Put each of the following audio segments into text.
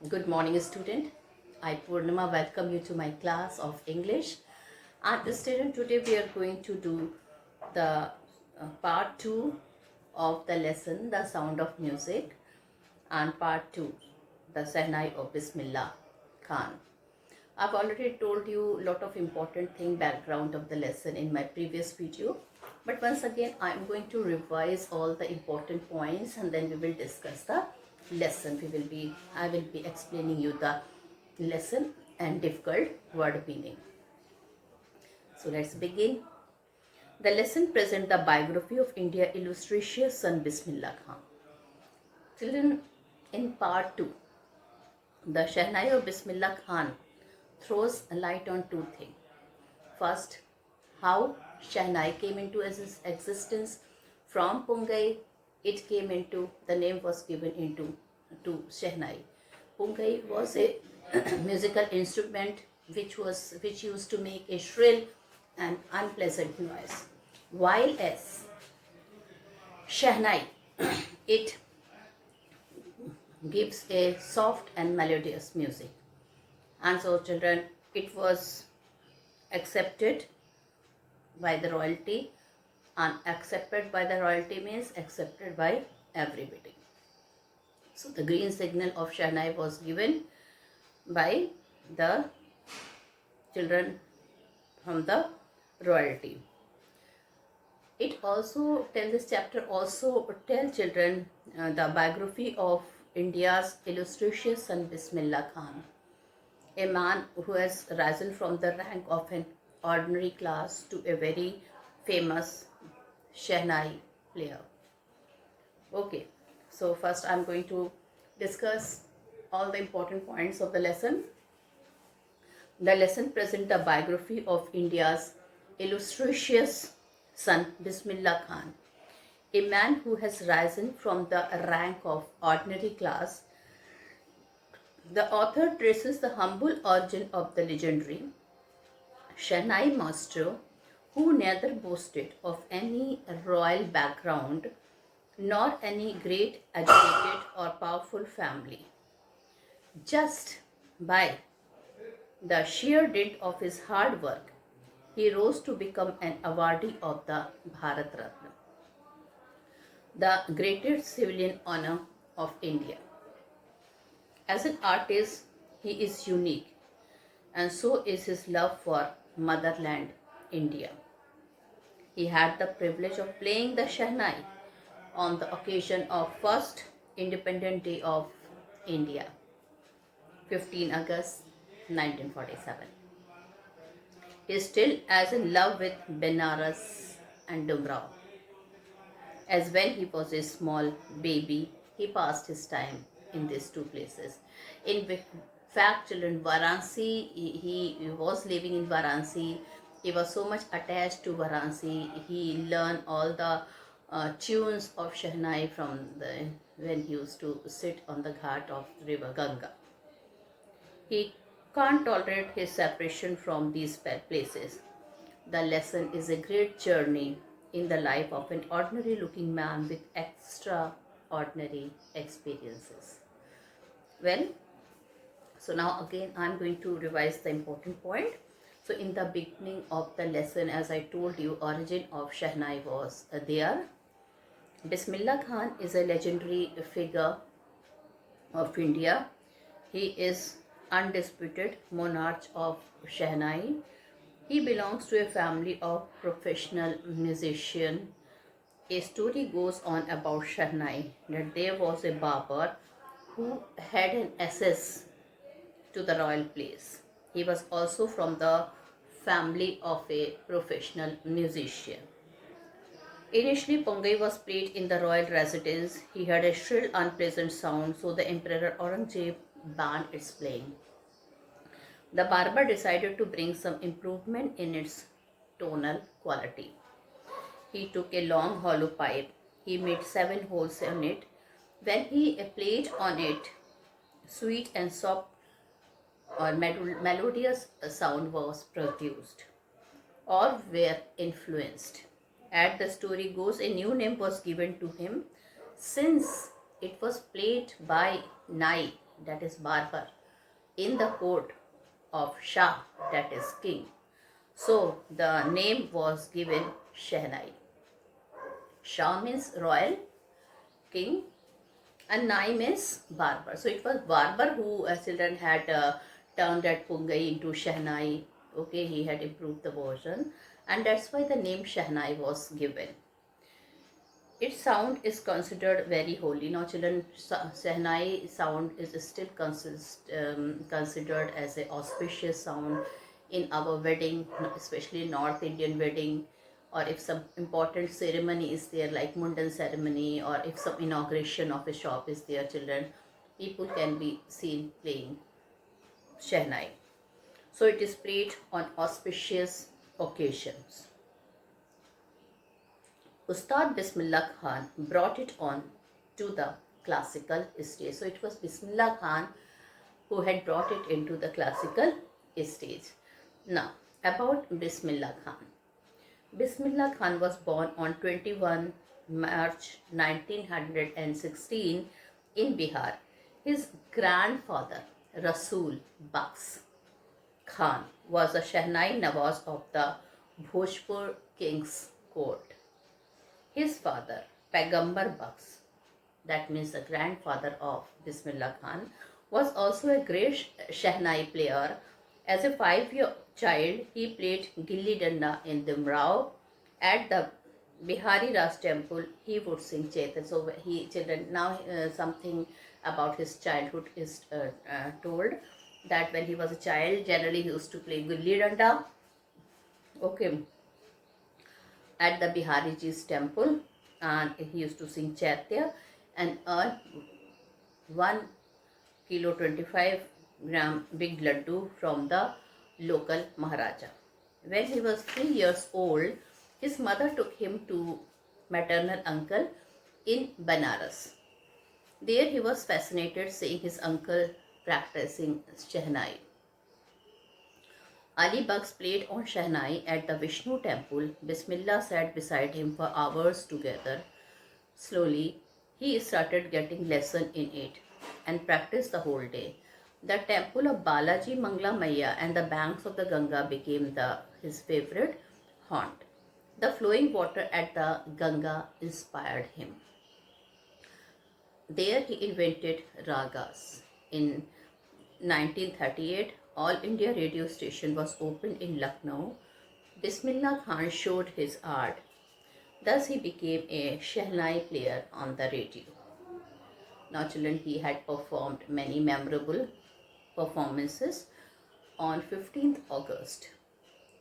Good morning, student. I, Purnima, welcome you to my class of English. And student, today we are going to do the part 2 of the lesson, The Sound of Music, and part 2, the Sehnai of Bismillah Khan. I've already told you a lot of important background of the lesson in my previous video. But once again, I'm going to revise all the important points and then we will discuss the lesson. I will be explaining you the lesson and difficult word meaning. So let's begin. The lesson presents the biography of India illustrious son Bismillah Khan. Children, in part 2, the Shehnai of Bismillah Khan throws a light on two things. First, how Shehnai came into existence. From Pungai, it came into, the name was given into to Shehnai. Pungai was a musical instrument which used to make a shrill and unpleasant noise, while as Shehnai it gives a soft and melodious music. And so, children, it was accepted by the royalty, and accepted by the royalty means accepted by everybody. So the green signal of Shehnai was given by the children from the royalty. It also this chapter also tell children the biography of India's illustrious son Bismillah Khan, a man who has risen from the rank of an ordinary class to a very famous Shehnai player. Okay, so first I'm going to discuss all the important points of the lesson. The lesson presents the biography of India's illustrious son Bismillah Khan, a man who has risen from the rank of ordinary class. The author traces the humble origin of the legendary Shehnai master, who neither boasted of any royal background nor any great, educated, or powerful family. Just by the sheer dint of his hard work, he rose to become an awardee of the Bharat Ratna, the greatest civilian honor of India. As an artist, he is unique, and so is his love for motherland, India. He had the privilege of playing the Shehnai on the occasion of first Independent Day of India, 15 August 1947. He is still as in love with Benares and Dumrao as when he was a small baby. He passed his time in these two places. In fact, children, Varanasi, he was living in Varanasi. He was so much attached to Varanasi. He learned all the tunes of Shehnai when he used to sit on the ghat of river Ganga. He can't tolerate his separation from these places. The lesson is a great journey in the life of an ordinary looking man with extraordinary experiences. Well, so now again I'm going to revise the important point. So in the beginning of the lesson, as I told you, origin of Shehnai was there. Bismillah Khan is a legendary figure of India. He is undisputed monarch of Shehnai. He belongs to a family of professional musicians. A story goes on about Shehnai that there was a barber who had an access to the royal place. He was also from the family of a professional musician. Initially, Pongai was played in the royal residence. He had a shrill, unpleasant sound, so the Emperor Aurangzeb banned its playing. The barber decided to bring some improvement in its tonal quality. He took a long hollow pipe. He made 7 holes on it. When he played on it, sweet and soft or melodious sound was produced or were influenced. As the story goes, a new name was given to him since it was played by Nai that is barber, in the court of Shah, that is king. So the name was given Shehnai. Shah means royal, king, and Nai means barber. So it was barber who children had turned that Pungai into Shehnai. Okay, he had improved the version, and that's why the name Shehnai was given. Its sound is considered very holy. Now, children, Shehnai sound is still considered as an auspicious sound in our wedding, especially North Indian wedding, or if some important ceremony is there, like Mundan ceremony, or if some inauguration of a shop is there, children, people can be seen playing Shehnai. So it is played on auspicious occasions. Ustad Bismillah Khan brought it on to the classical stage. So it was Bismillah Khan who had brought it into the classical stage. Now, about Bismillah Khan. Bismillah Khan was born on 21 March 1916 in Bihar. His grandfather, Rasul Baks Khan, was a Shehnai Nawaz of the Bhojpur king's court. His father, Pagambar Baks, that means the grandfather of Bismillah Khan, was also a great Shehnai player. As a 5-year child, he played Gilli Danda in Dimrao. At the Bihari Raj temple, he would sing Chetan. So children, now something about his childhood is told, that when he was a child, generally he used to play Gilli Danda. Okay, at the Bihariji's temple, and he used to sing Chaitya and earn 1 kilo 25 gram big laddu from the local Maharaja. When he was 3 years old, his mother took him to maternal uncle in Banaras. There he was fascinated seeing his uncle practicing Shehnai. Ali Baks played on Shehnai at the Vishnu temple. Bismillah sat beside him for hours together. Slowly, he started getting lesson in it and practiced the whole day. The temple of Balaji Mangla Maya and the banks of the Ganga became his favorite haunt. The flowing water at the Ganga inspired him. There he invented ragas. In 1938, All India radio station was opened in Lucknow. Bismillah Khan showed his art. Thus he became a Shehnai player on the radio. Now children, he had performed many memorable performances. On 15th August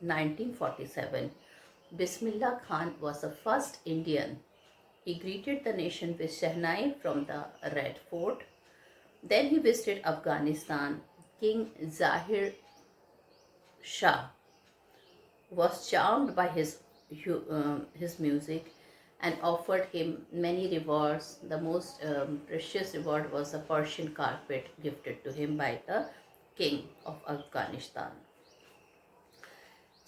1947, Bismillah Khan was the first Indian. He greeted the nation with Shehnai from the Red Fort. Then he visited Afghanistan. King Zahir Shah was charmed by his music and offered him many rewards. The most precious reward was a Persian carpet gifted to him by the king of Afghanistan.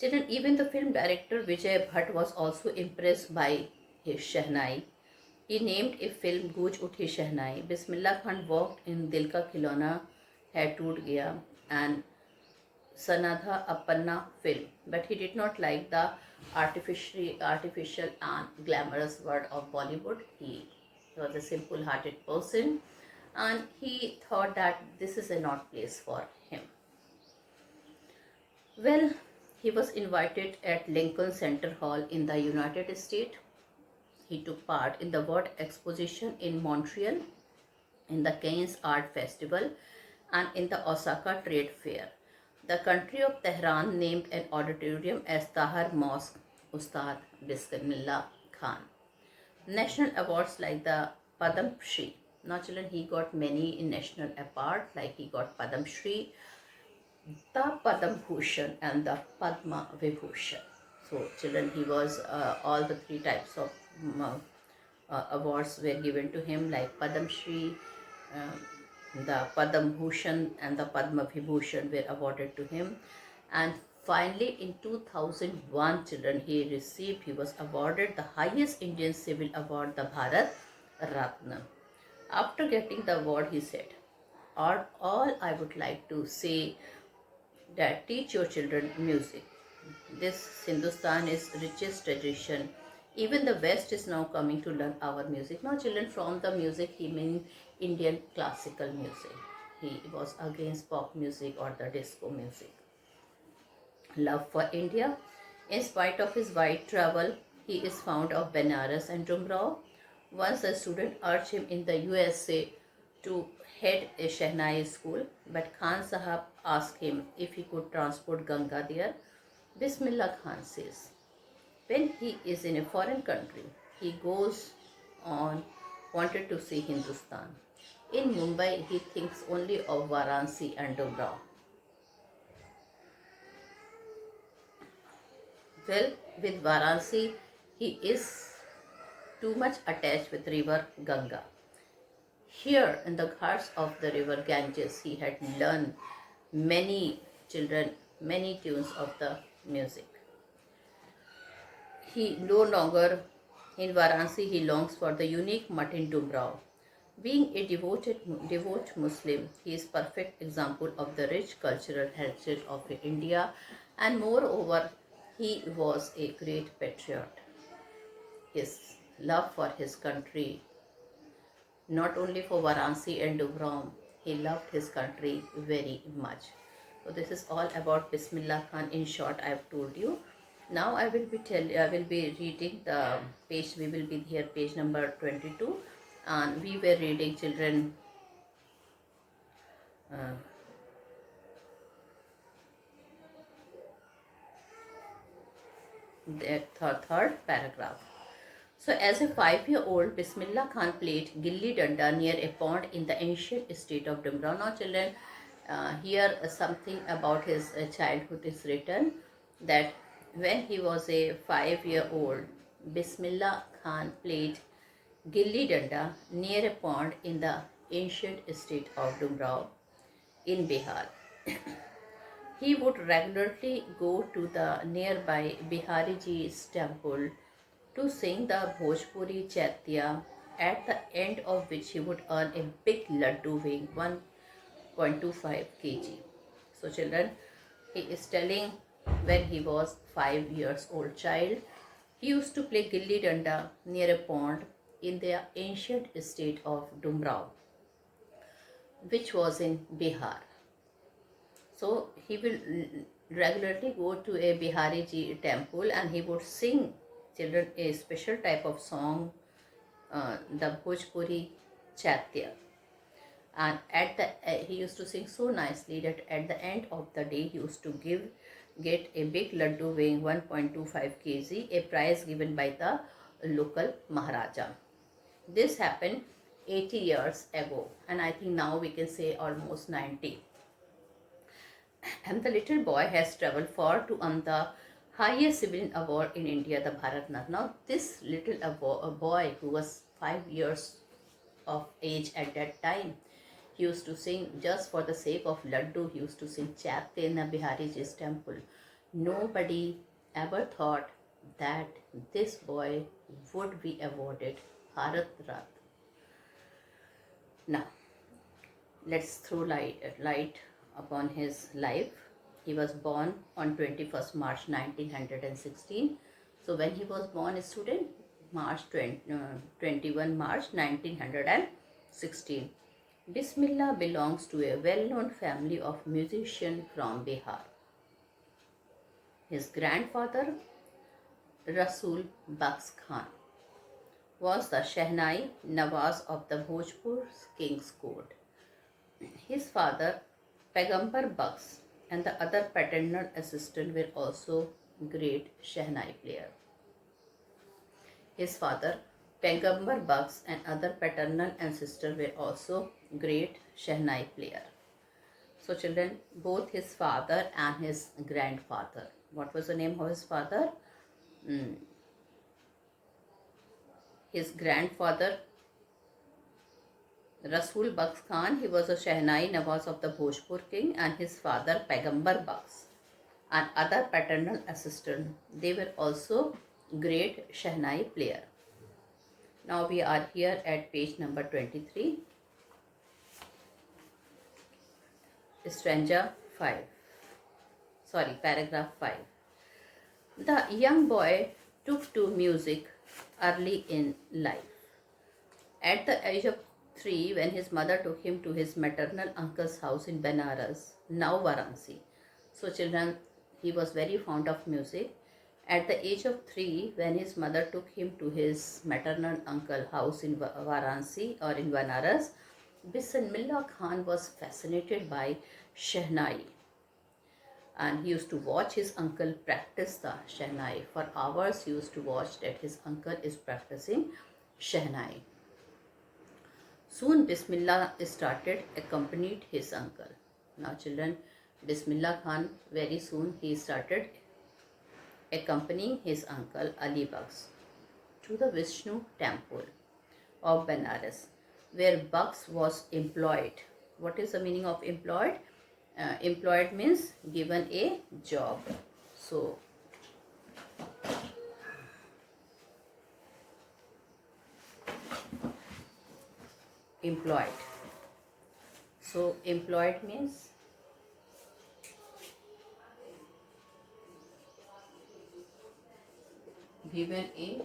Children, even the film director Vijay Bhatt was also impressed by his Shehnai. He named a film Gooj Uthi Shehnai. Bismillah Khan worked in Dil Ka Khilona Hai Toot Gaya and Sanadha Appanna film, but he did not like the artificial and glamorous world of Bollywood. He was a simple-hearted person, and he thought that this is a not place for him. Well, he was invited at Lincoln Center Hall in the United States. He took part in the World Exposition in Montreal, in the Cannes Art Festival, and in the Osaka Trade Fair. The country of Tehran named an auditorium as Tahar Mosque, Ustad Bismillah Khan. National awards like the Padam Shri. Now children, he got many in national award, like he got Padam Shri, the Padam Bhushan and the Padma Vibhushan. So children, he was all the 3 types of awards were given to him, like Padam Shri, the Padam Bhushan and the Padma Vibhushan were awarded to him. And finally in 2001, children, he was awarded the highest Indian civil award, the Bharat Ratna. After getting the award, he said, all I would like to say that teach your children music. This Hindustan is richest tradition. Even the West is now coming to learn our music. Now children, from the music he means Indian classical music. He was against pop music or the disco music. Love for India. In spite of his wide travel, he is fond of Benares and Jumrao. Once a student urged him in the USA to head a Shehnai school, but Khan Sahab asked him if he could transport Ganga there. Bismillah Khan says, when he is in a foreign country, he goes on wanted to see Hindustan. In Mumbai, he thinks only of Varanasi and Dumrao. Well, with Varanasi, he is too much attached with river Ganga. Here in the ghats of the river Ganges, he had learned many children, many tunes of the music. He no longer, in Varanasi, he longs for the unique mutt in Dumrao. Being a devout Muslim, he is perfect example of the rich cultural heritage of India, and moreover, he was a great patriot. His love for his country, not only for Varanasi and Dumrao, he loved his country very much. So this is all about Bismillah Khan. In short, I have told you. Now I will be reading the page. We will be here, page number 22, and we were reading, children, the third paragraph. So as a 5-year-old, Bismillah Khan played Gilli Danda near a pond in the ancient state of Dumrao. Now children, here something about his childhood is written, that when he was a 5-year-old, Bismillah Khan played Gilli Danda near a pond in the ancient state of Dumrao in Bihar. He would regularly go to the nearby Bihariji's temple to sing the Bhojpuri Chaitya, at the end of which he would earn a big laddu weighing 1.25 kg. So children, he is telling when he was 5 years old child, he used to play Gilli Danda near a pond in the ancient state of Dumrao, which was in Bihar. So he will regularly go to a Bihariji temple and he would sing, children, a special type of song, the Bhojpuri Chaitya. And he used to sing so nicely that at the end of the day he used to get a big laddu weighing 1.25 kg, a prize given by the local Maharaja. This happened 80 years ago, and I think now we can say almost 90. And the little boy has traveled far to earn the highest civilian award in India, the Bharat Ratna. Now this little boy who was 5 years of age at that time, he used to sing just for the sake of laddu. He used to sing Chaitya in the Bihariji's temple. Nobody ever thought that this boy would be awarded Bharat Ratna. Now, let's throw light upon his life. He was born on 21st March 1916. So when he was born, a student, 21 March 1916. Bismillah belongs to a well-known family of musicians from Bihar. His grandfather, Rasul Baks Khan, was the Shehnai Nawaz of the Bhojpur King's Court. His father, Pagambar Baks, and the other paternal assistant were also great Shehnai player. His father, Pagambar Baks, and other paternal ancestors were also great Shehnai player. So children, both his father and his grandfather. What was the name of his father? His grandfather, Rasul Baks Khan, he was a Shehnai Nawaz of the Bhojpur king, and his father, Pagambar Baks, and other paternal assistant, they were also great Shehnai player. Now we are here at page number 23. stanza 5. Sorry, paragraph 5. The young boy took to music early in life. At the age of 3, when his mother took him to his maternal uncle's house in Benares, now Varanasi. So, children, he was very fond of music. At the age of 3, when his mother took him to his maternal uncle house in Varanasi or in Benares, Bismillah Khan was fascinated by Shehnai, and he used to watch his uncle practice the Shehnai. For hours, he used to watch that his uncle is practicing Shehnai. Soon Bismillah started accompanied his uncle. Now children, Bismillah Khan very soon he started accompanying his uncle Ali Bakhsh to the Vishnu temple of Benares, where Bakhsh was employed. What is the meaning of employed? Employed means given a job. So employed. So employed means given a,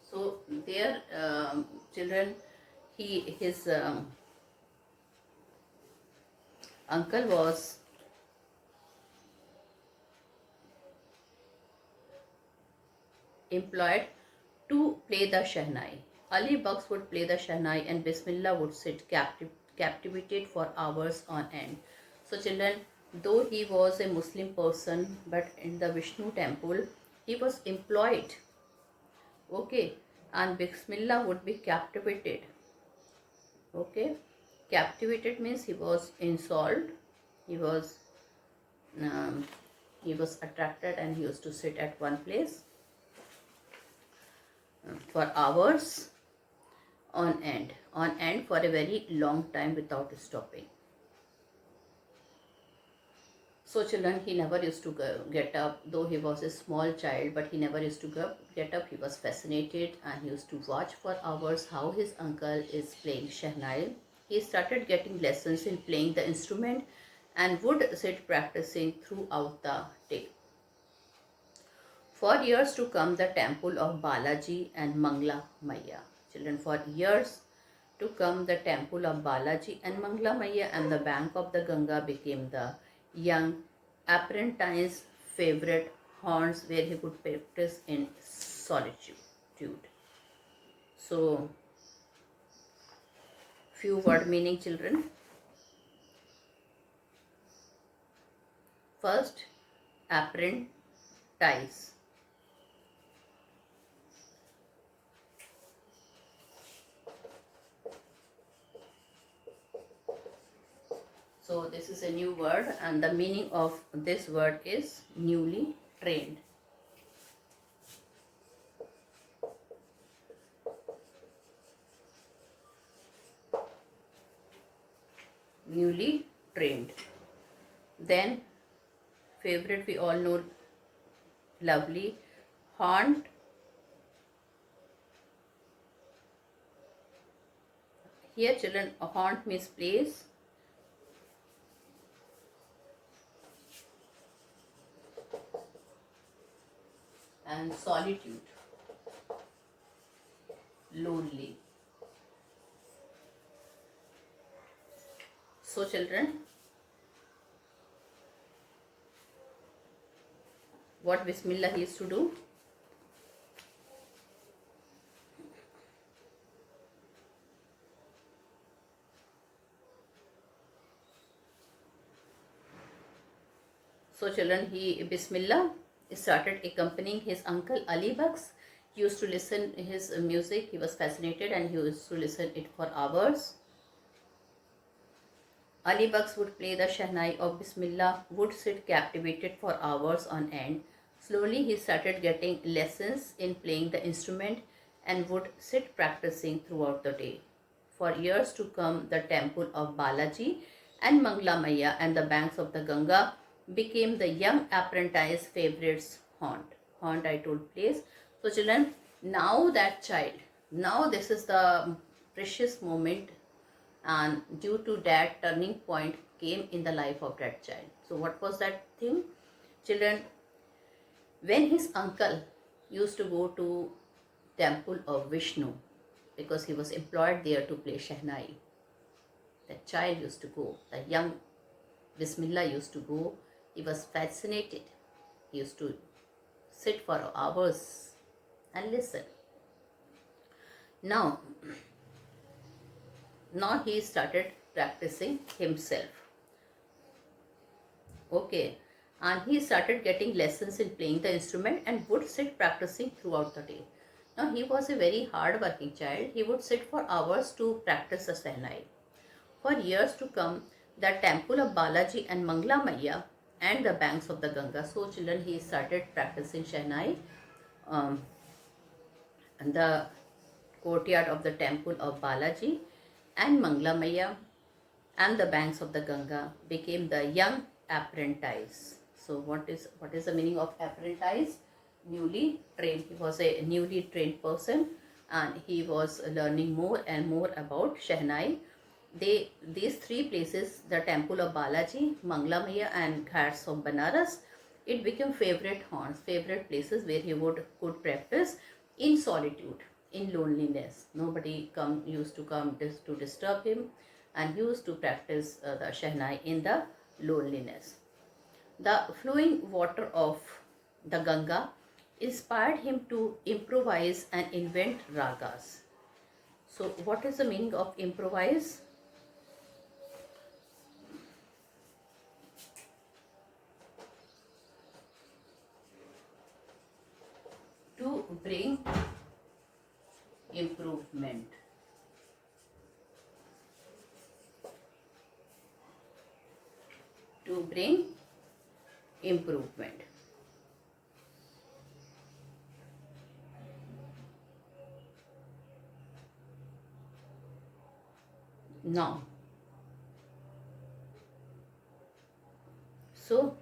so there children, his uncle was employed to play the Shehnai. Ali Bakhsh would play the Shehnai and Bismillah would sit captivated for hours on end. So children, though he was a Muslim person, but in the Vishnu temple, he was employed. Okay, and Bismillah would be captivated. Okay, captivated means he was enthralled, he was attracted, and he used to sit at one place for hours on end for a very long time without stopping. So children, he never used to get up, though he was a small child, but he never used to get up. He was fascinated and he used to watch for hours how his uncle is playing Shehnai. He started getting lessons in playing the instrument and would sit practicing throughout the day. For years to come, the temple of Balaji and Mangla Maiya. Children, for years to come, the temple of Balaji and Mangla Maiya and the bank of the Ganga became the young apprentice's favorite haunts where he could practice in solitude. So, few word meaning, children. First, apprentice. So this is a new word, and the meaning of this word is newly trained. Newly trained. Then favorite, we all know, lovely. Haunt. Here children, haunt means place. And solitude, lonely. So children, what Bismillah used to do? So children, Bismillah started accompanying his uncle Ali Bakhsh. He used to listen his music. He was fascinated and he used to listen it for hours. Ali Bakhsh would play the Shehnai of Bismillah, would sit captivated for hours on end. Slowly he started getting lessons in playing the instrument and would sit practicing throughout the day. For years to come, the temple of Balaji and Mangla Maiya and the banks of the Ganga became the young apprentice's favorite's haunt. Haunt, I told, place. So children, now that child, now this is the precious moment, and due to that turning point came in the life of that child. So what was that thing? Children, when his uncle used to go to temple of Vishnu because he was employed there to play Shehnai, the child used to go, the young Bismillah used to go. He was fascinated. He used to sit for hours and listen. Now, he started practicing himself. Okay, and he started getting lessons in playing the instrument and would sit practicing throughout the day. Now, he was a very hard working child. He would sit for hours to practice the Shehnai. For years to come, the temple of Balaji and Mangla Maiya and the banks of the Ganga. So, children, he started practicing Shehnai in the courtyard of the temple of Balaji and Mangla Maiya and the banks of the Ganga became the young apprentice. So what is the meaning of apprentice? Newly trained. He was a newly trained person and he was learning more and more about Shehnai. These three places, the temple of Balaji, Mangla Maiya and Ghats of Banaras, it became favorite haunts, favorite places where he could practice in solitude, in loneliness. Nobody used to come to disturb him, and used to practice the Shehnai in the loneliness. The flowing water of the Ganga inspired him to improvise and invent ragas. So what is the meaning of improvise? To bring improvement. To bring improvement. Now, so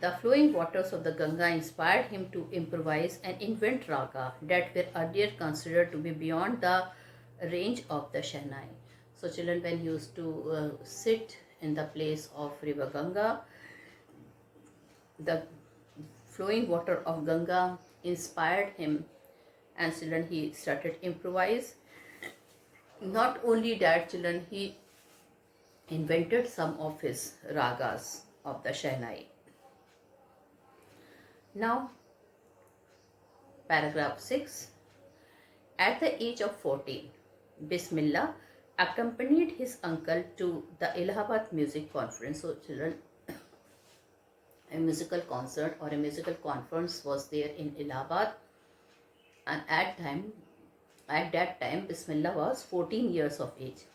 the flowing waters of the Ganga inspired him to improvise and invent raga that were earlier considered to be beyond the range of the Shehnai. So children, when he used to sit in the place of river Ganga, the flowing water of Ganga inspired him, and children, he started improvise. Not only that, children, he invented some of his ragas of the Shehnai. Now, paragraph 6. At the age of 14, Bismillah accompanied his uncle to the Allahabad Music Conference. So, children, a musical concert or a musical conference was there in Allahabad, and at that time, Bismillah was 14 years of age.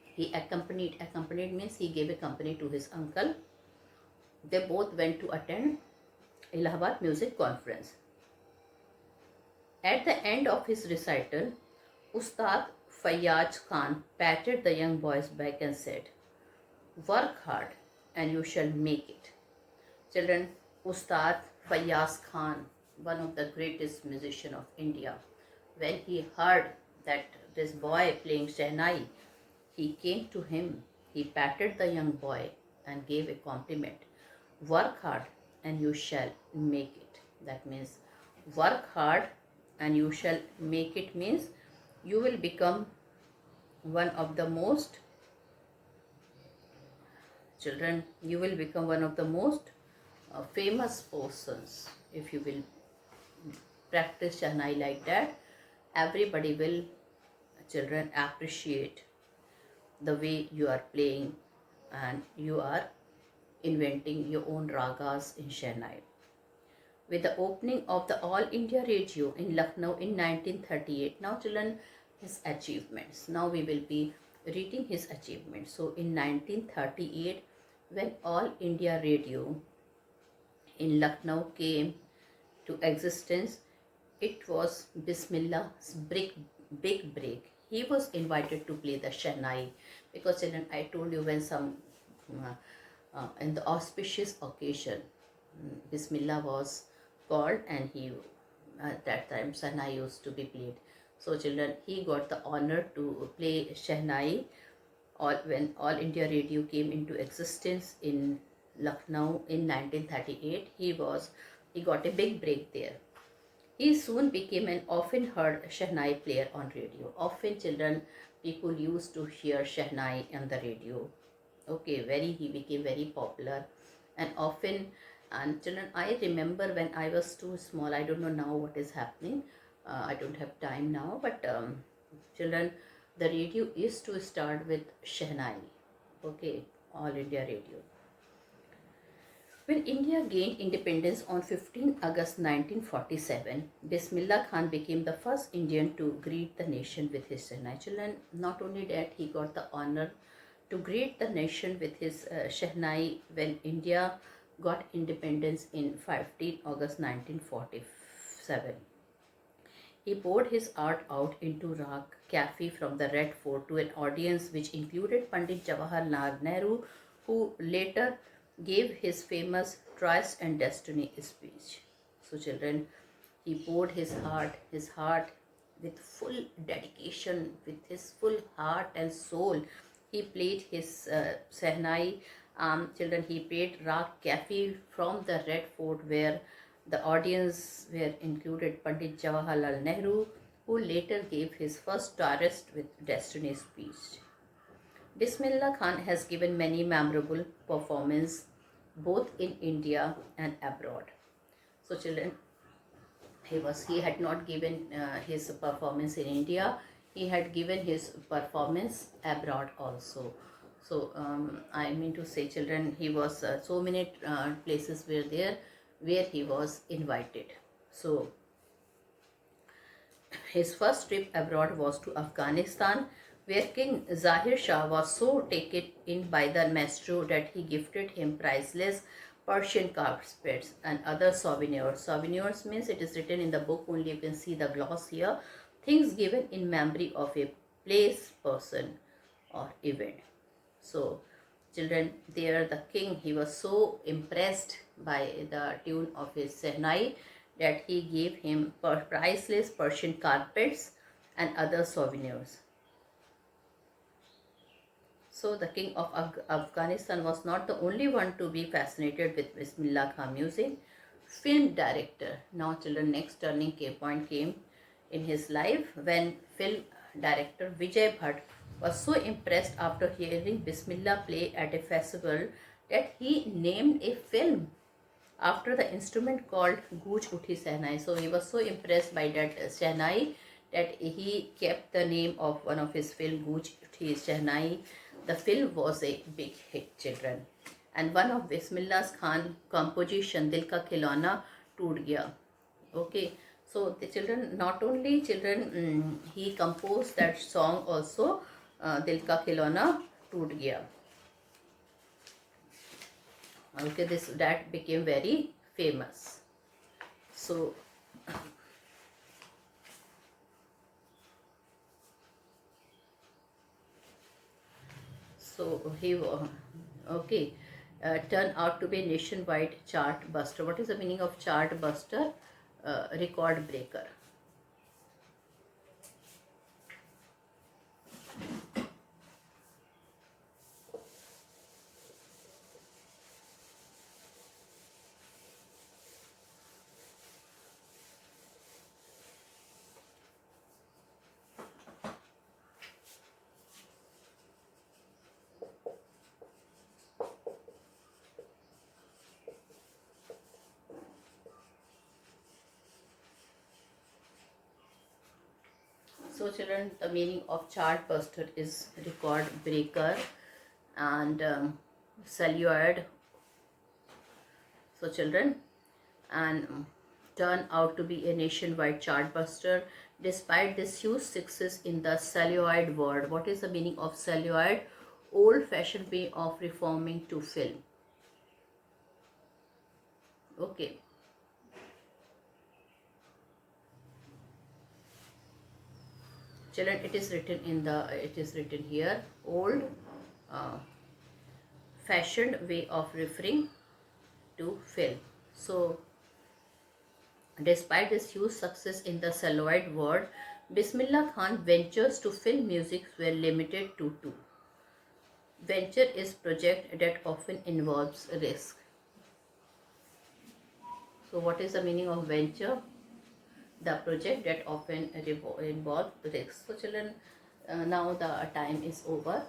He accompanied means he gave a company to his uncle. They both went to attend Allahabad Music Conference. At the end of his recital, Ustad Fayyaz Khan patted the young boy's back and said, "Work hard and you shall make it." Children, Ustad Fayyaz Khan, one of the greatest musicians of India, when he heard that this boy playing Shehnai, he came to him, he patted the young boy and gave a compliment. Work hard and you shall make it. That means work hard and you shall make it means you will become one of the most, children, you will become one of the most famous persons if you will practice Shehnai like that. Everybody will, children, appreciate the way you are playing and you are inventing your own ragas in Shehnai. With the opening of the All India Radio in Lucknow in 1938, now children, his achievements. Now we will be reading his achievements. So in 1938, when All India Radio in Lucknow came to existence, it was Bismillah's big break. He was invited to play the Shehnai because children, I told you when some in the auspicious occasion, Bismillah was called and he at that time Shehnai used to be played. So children, he got the honor to play Shehnai when All India Radio came into existence in Lucknow in 1938. He got a big break there. He soon became an often heard Shehnai player on radio. Often children, people used to hear Shehnai on the radio. Okay, he became very popular, and often, and children, I remember when I was too small, I don't know now what is happening. I don't have time now, but children, the radio used to start with Shehnai. Okay, All India Radio. When India gained independence on 15 August 1947, Bismillah Khan became the first Indian to greet the nation with his Shehnai. Children, not only that, he got the honor to greet the nation with his Shehnai when India got independence in 15 August 1947. He poured his art out into Rag Cafe from the Red Fort to an audience which included Pandit Jawaharlal Nehru, who later gave his famous Trust and Destiny speech. So children, he poured his heart with full dedication, with his full heart and soul. He played his Shehnai. Children, he played Rag Cafe from the Red Fort, where the audience were included Pandit Jawaharlal Nehru, who later gave his first Trust with Destiny speech. Bismillah Khan has given many memorable performances both in India and abroad. So children, he had not given his performance in India, he had given his performance abroad also. So I mean to say children, he was so many places were there where he was invited. So his first trip abroad was to Afghanistan, where King Zahir Shah was so taken in by the maestro that he gifted him priceless Persian carpets and other souvenirs. Souvenirs means it is written in the book only, you can see the gloss here. Things given in memory of a place, person or event. So children, there the king, he was so impressed by the tune of his Shehnai that he gave him priceless Persian carpets and other souvenirs. So the king of Afghanistan was not the only one to be fascinated with Bismillah Khan music. Film director, now children, next turning point came in his life when film director Vijay Bhatt was so impressed after hearing Bismillah play at a festival that he named a film after the instrument called Gooj Uthi Shehnai. So he was so impressed by that Shehnai that he kept the name of one of his film, Gooj Uthi Shehnai. The film was a big hit, children. And one of Bismillah Khan composition, Dil Ka Khilona Toot Gaya. Okay, so the children, not only children, he composed that song also, Dil Ka Khilona Toot Gaya. Okay, that became very famous. So he okay turned out to be a nationwide chart buster. What is the meaning of chart buster? Record breaker. So children, the meaning of chart buster is record breaker and celluloid. So children, and turn out to be a nationwide chart buster despite this huge success in the celluloid world. What is the meaning of celluloid? Old-fashioned way of reforming to film. Okay. Children, it is written here, old fashioned way of referring to film. So despite this huge success in the celluloid world, Bismillah Khan ventures to film music were limited to two. Venture is project that often involves risk. So what is the meaning of venture? The project that often involve risk. So children, now the time is over.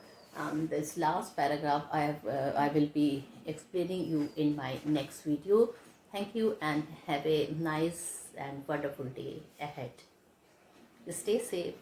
This last paragraph I will be explaining you in my next video. Thank you and have a nice and wonderful day ahead. Stay safe.